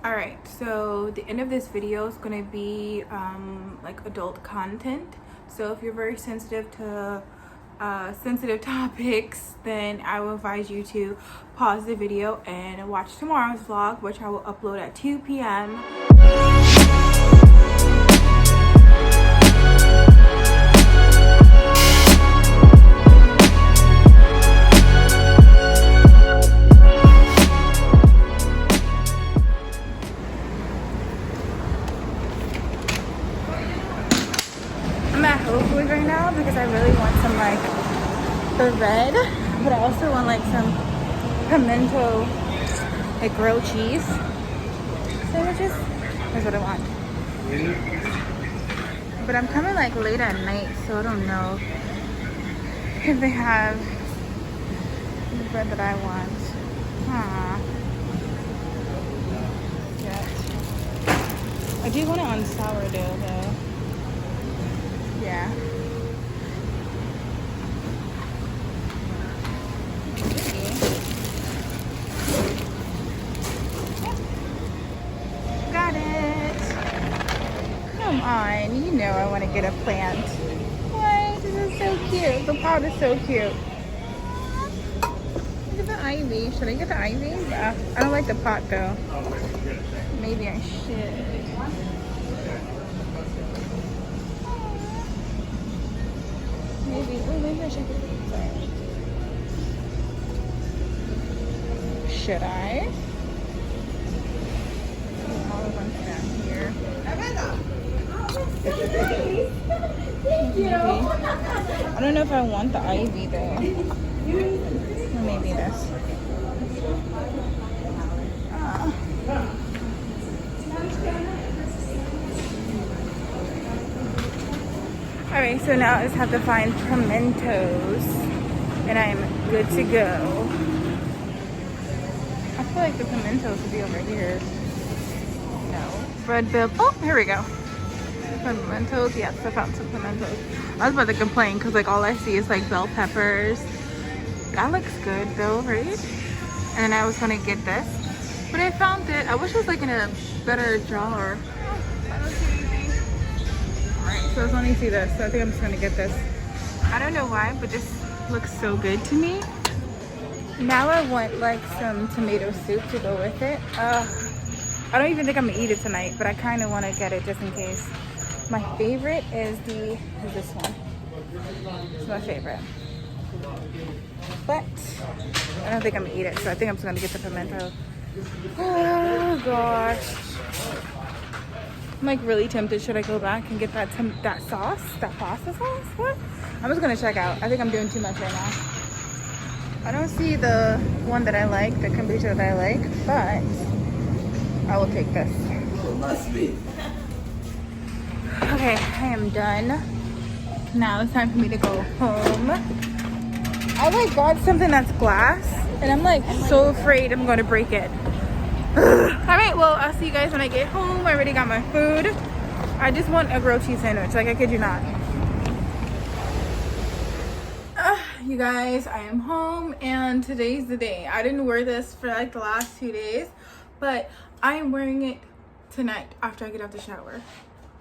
All right, so the end of this video is going to be like adult content. So if you're very sensitive to sensitive topics, then I will advise you to pause the video and watch tomorrow's vlog, which I will upload at 2 p.m. I'm at Whole Foods right now because I really want some like the red, but I also want like some pimento, like grilled cheese sandwiches. That's what I want. But I'm coming like late at night, so I don't know if they have the bread that I want. Yeah. I do want it on sourdough though. Yeah. Got it. Come on, you know I want to get a plant. What? This is so cute. The pot is so cute. Look at the ivy. Should I get the ivy? I don't like the pot though. Maybe I should. Maybe I should get it. Should I? All of them down here. Maybe. I don't know if I want the ivy though. Or maybe this. Alright, so now I just have to find pimentos and I'm good to go. I feel like the pimentos would be over here. No. Red bell. Oh, here we go. Pimentos. Yes, I found some pimentos. I was about to complain because like all I see is like bell peppers. That looks good though, right? And I was gonna get this, but I found it. I wish it was like in a better jar. I don't see anything. Alright, so I only see this, so I think I'm just gonna get this. I don't know why, but this looks so good to me. Now I want like some tomato soup to go with it. I don't even think I'm gonna eat it tonight, but I kind of want to get it just in case. My favorite is this one. It's my favorite. But I don't think I'm gonna eat it, so I think I'm just gonna get the pimento. Oh gosh. I'm like really tempted. Should I go back and get that sauce? That pasta sauce? What? I'm just gonna check out. I think I'm doing too much right now. I don't see the one that I like, the kombucha that I like, but I will take this. It must be. Okay, I am done. Now it's time for me to go home. I like got something that's glass, and I'm like so afraid I'm gonna break it. Alright, well, I'll see you guys when I get home. I already got my food. I just want a grilled cheese sandwich, like I kid you not. You guys, I am home and today's the day. I didn't wear this for like the last 2 days, but I am wearing it tonight after I get out the shower.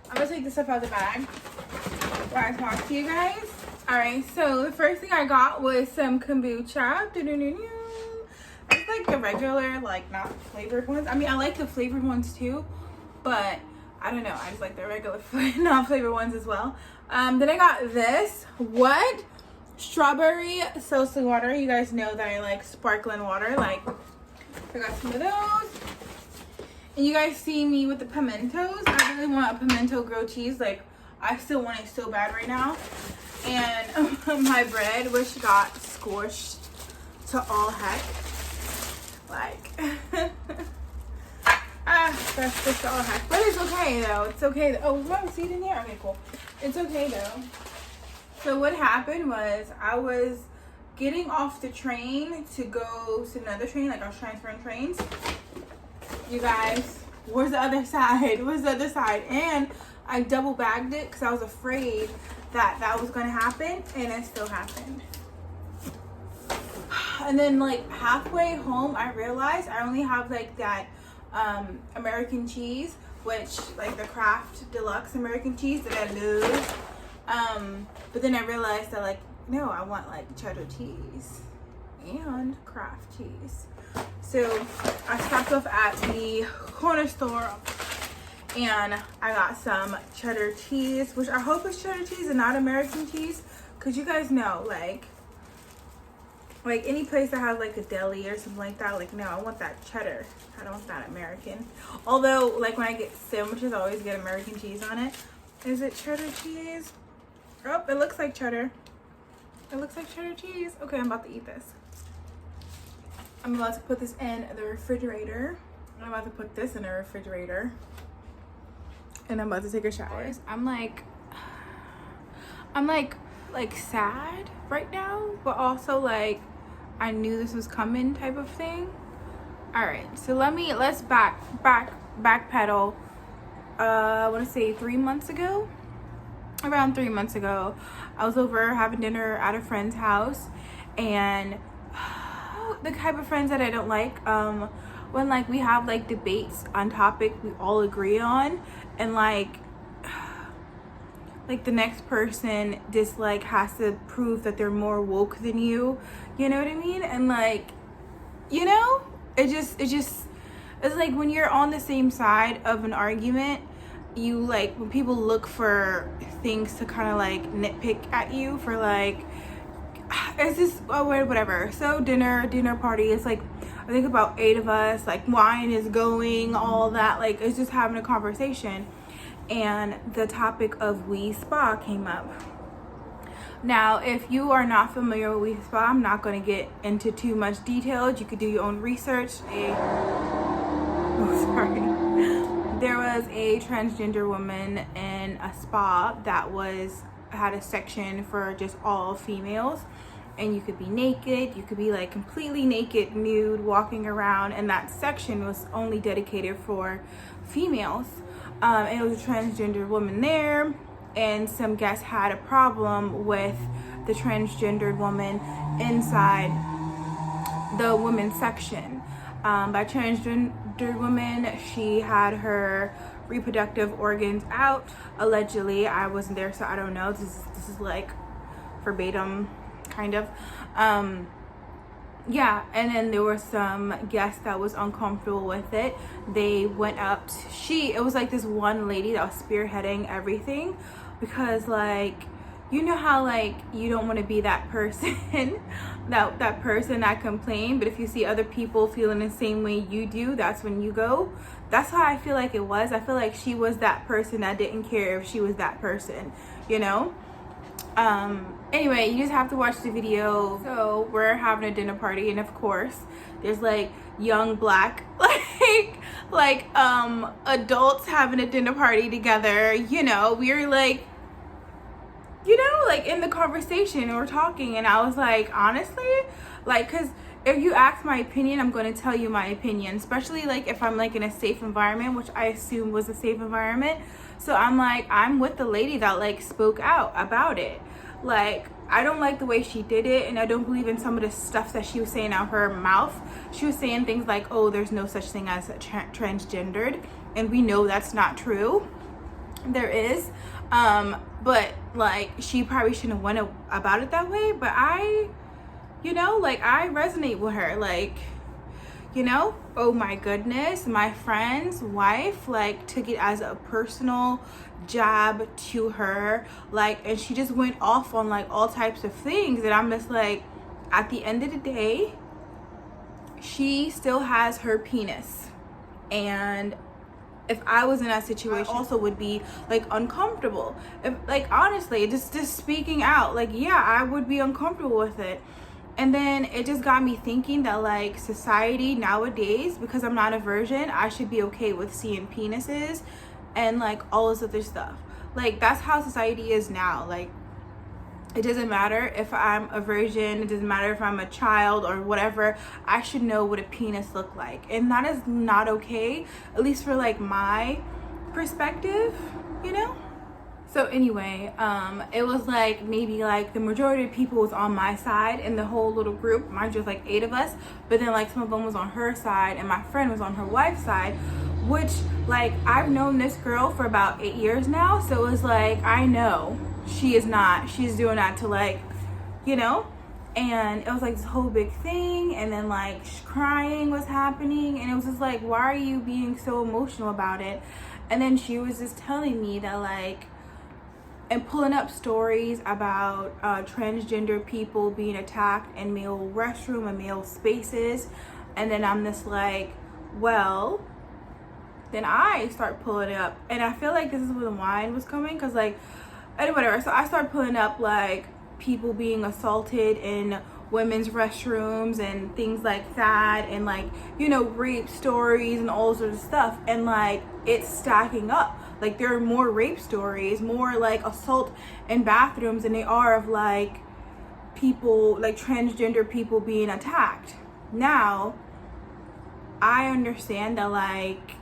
I'm gonna take this stuff out of the bag while I talk to you guys. Alright, so the first thing I got was some kombucha. It's like the regular, like not flavored ones. I mean, I like the flavored ones too, but I don't know. I just like the regular not flavored ones as well. Then I got this. What? Strawberry seltzer water. You guys know that I like sparkling water. Like, I got some of those. And you guys see me with the pimentos. I really want a pimento grilled cheese. Like, I still want it so bad right now. And my bread, which got scorched to all heck. Like, that's just all heck. But it's okay though. It's okay. Oh, is my seat in here? Okay, cool. It's okay though. So what happened was I was getting off the train to go to another train. Like I was transferring trains. You guys, where's the other side? Where's the other side? And I double bagged it because I was afraid that was going to happen. And it still happened. And then like halfway home, I realized I only have like that American cheese, which like the Kraft Deluxe American cheese that I love. But then I realized that like, no, I want like cheddar cheese and Kraft cheese. So I stopped off at the corner store and I got some cheddar cheese, which I hope is cheddar cheese and not American cheese, because you guys know like any place that has like a deli or something like that, like no, I want that cheddar. I don't want that American. Although like when I get sandwiches, I always get American cheese on it. Is it cheddar cheese? Oh, it looks like cheddar. It looks like cheddar cheese. Okay, I'm about to eat this. I'm about to put this in the refrigerator. I'm about to put this in the refrigerator. And I'm about to take a shower. I'm like sad right now, but also like I knew this was coming type of thing. All right, so let's backpedal. I want to say 3 months ago. Around 3 months ago, I was over having dinner at a friend's house, and the type of friends that I don't like, when like we have like debates on topic we all agree on, and like the next person just like has to prove that they're more woke than you know what I mean? And like, you know, it's like when you're on the same side of an argument, you like when people look for things to kind of like nitpick at you for like, it's just whatever. So dinner party, it's like I think about 8 of us, like wine is going, all that, like it's just having a conversation, and the topic of We Spa came up. Now, if you are not familiar with We Spa, I'm not going to get into too much detail. You could do your own research. There was a transgender woman in a spa that had a section for just all females, and you could be naked, you could be like completely naked, nude, walking around, and that section was only dedicated for females. And it was a transgender woman there, and some guests had a problem with the transgendered woman inside the women's section. By transgender woman, she had her reproductive organs out. Allegedly, I wasn't there, so I don't know. This is like verbatim, kind of. Yeah, and then there were some guests that was uncomfortable with it. They went up it was like this one lady that was spearheading everything, because like, you know how like you don't want to be that person that person that complained, but if you see other people feeling the same way you do, that's when you go. That's how I feel like it was. I feel like she was that person that didn't care if she was that person, you know. Anyway, you just have to watch the video. So we're having a dinner party, and of course there's like young black adults having a dinner party together, you know. We're like, you know, like in the conversation, and we're talking, and I was like, honestly, like, because if you ask my opinion, I'm going to tell you my opinion, especially like if I'm like in a safe environment, which I assume was a safe environment. So I'm like, I'm with the lady that like spoke out about it. Like, I don't like the way she did it, and I don't believe in some of the stuff that she was saying out her mouth. She was saying things like, oh, there's no such thing as transgendered, and we know that's not true. There is, but like she probably shouldn't have went about it that way. But I, you know, like I resonate with her, like, you know, oh my goodness, my friend's wife like took it as a personal jab to her, like, and she just went off on like all types of things, and I'm just like, at the end of the day, she still has her penis, and if I was in that situation, I also would be like uncomfortable. If like, honestly, just speaking out, like, yeah, I would be uncomfortable with it. And then it just got me thinking that like society nowadays, because I'm not a virgin, I should be okay with seeing penises and like all this other stuff. Like, that's how society is now. Like, it doesn't matter if I'm a virgin, it doesn't matter if I'm a child or whatever, I should know what a penis look like. And that is not okay, at least for like my perspective, you know. So anyway, it was like maybe like the majority of people was on my side in the whole little group. Mind you, it was like 8 of us, but then like some of them was on her side and my friend was on her wife's side, which like I've known this girl for about 8 years now. So it was like, I know she's doing that to like, you know, and it was like this whole big thing. And then like crying was happening and it was just like, why are you being so emotional about it? And then she was just telling me that like, and pulling up stories about transgender people being attacked in male restroom and male spaces. And then I'm just like, well, then I start pulling up, and I feel like this is where the wine was coming, because like, and whatever. So I start pulling up like people being assaulted in women's restrooms and things like that, and like, you know, rape stories and all sorts of stuff, and like it's stacking up. Like there are more rape stories, more like assault in bathrooms than they are of like people, like transgender people being attacked. Now, I understand that like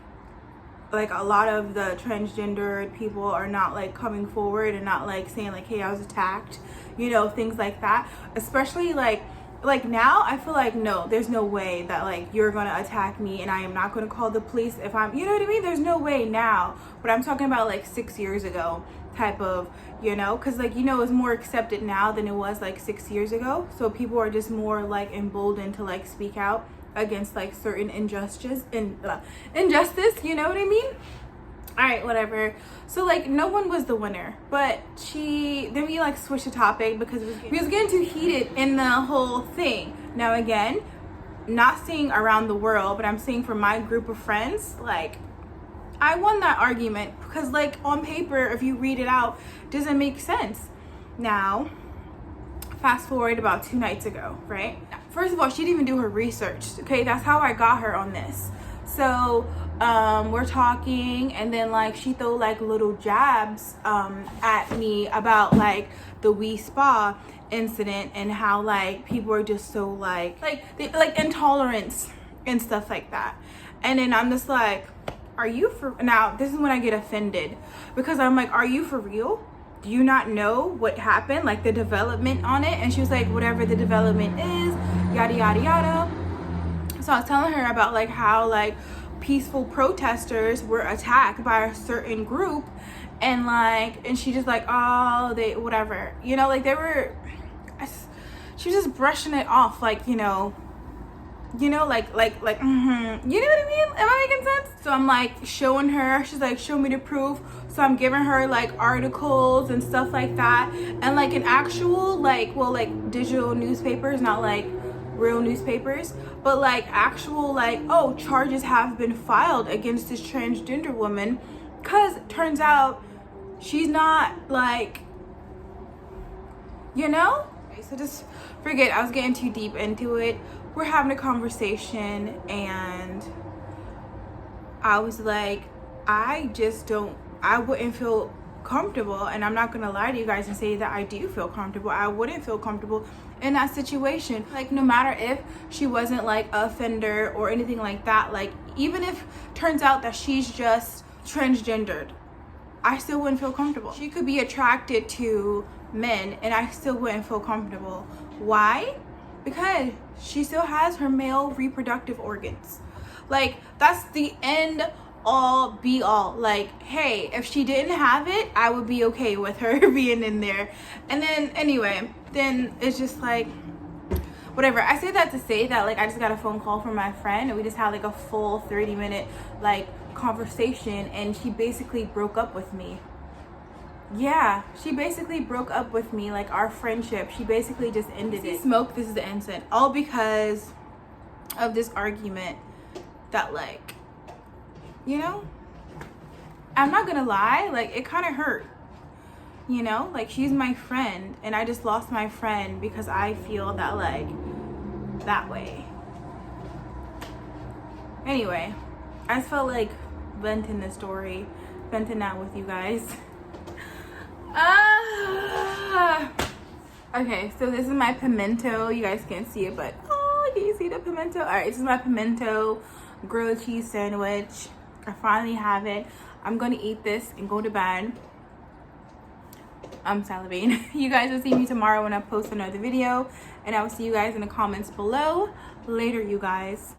a lot of the transgender people are not like coming forward and not like saying like, hey, I was attacked, you know, things like that. Especially like now I feel like, no, there's no way that like you're gonna attack me and I am not gonna call the police if I'm, you know what I mean? There's no way now. But I'm talking about like 6 years ago type of, you know, because like, you know, it's more accepted now than it was like 6 years ago. So people are just more like emboldened to like speak out against like certain injustice, you know what I mean? All right, whatever. So like no one was the winner, but then we like switched the topic because we was getting too heated in the whole thing. Now again, not saying around the world, but I'm saying for my group of friends, like I won that argument because like on paper, if you read it out, doesn't make sense. Now, fast forward about 2 nights ago, right? First of all, she didn't even do her research. Okay, that's how I got her on this. So we're talking, and then like she threw like little jabs at me about like the Wii Spa incident and how like people are just so like intolerance and stuff like that. And then I'm just like, are you for now? This is when I get offended, because I'm like, are you for real? Do you not know what happened, like the development on it? And she was like, whatever the development is, yada yada yada. So I was telling her about like how like peaceful protesters were attacked by a certain group, and like, and she just like, oh, they whatever, you know, like they were, she was just brushing it off, like, you know, like you know what I mean? Am I making sense? So I'm like showing her, she's like, show me the proof. So I'm giving her like articles and stuff like that, and like an actual like, well, like digital newspapers, not like real newspapers, but like actual like, oh, charges have been filed against this transgender woman, because turns out she's not like, you know. So just forget I was getting too deep into it. We're having a conversation and I was like, I wouldn't feel comfortable, and I'm not gonna lie to you guys and say that I do feel comfortable. I wouldn't feel comfortable in that situation. Like no matter if she wasn't like a offender or anything like that, like even if turns out that she's just transgendered, I still wouldn't feel comfortable. She could be attracted to men and I still wouldn't feel comfortable. Why? Because she still has her male reproductive organs. Like that's the end all be all. Like, hey, if she didn't have it, I would be okay with her being in there. And then anyway, then it's just like whatever. I say that to say that like I just got a phone call from my friend and we just had like a full 30-minute like conversation, and she basically broke up with me. Yeah, she basically broke up with me, like our friendship. She basically just ended it. Smoke, this is the incident. All because of this argument that like, you know, I'm not gonna lie, like it kind of hurt. You know, like she's my friend and I just lost my friend because I feel that like that way. Anyway, I just felt like venting the story, venting out with you guys. Okay, so this is my pimento. You guys can't see it, but oh, can you see the pimento? All right, this is my pimento grilled cheese sandwich. I finally have it. I'm gonna eat this and go to bed. I'm salivating. You guys will see me tomorrow when I post another video, and I will see you guys in the comments below. Later, you guys.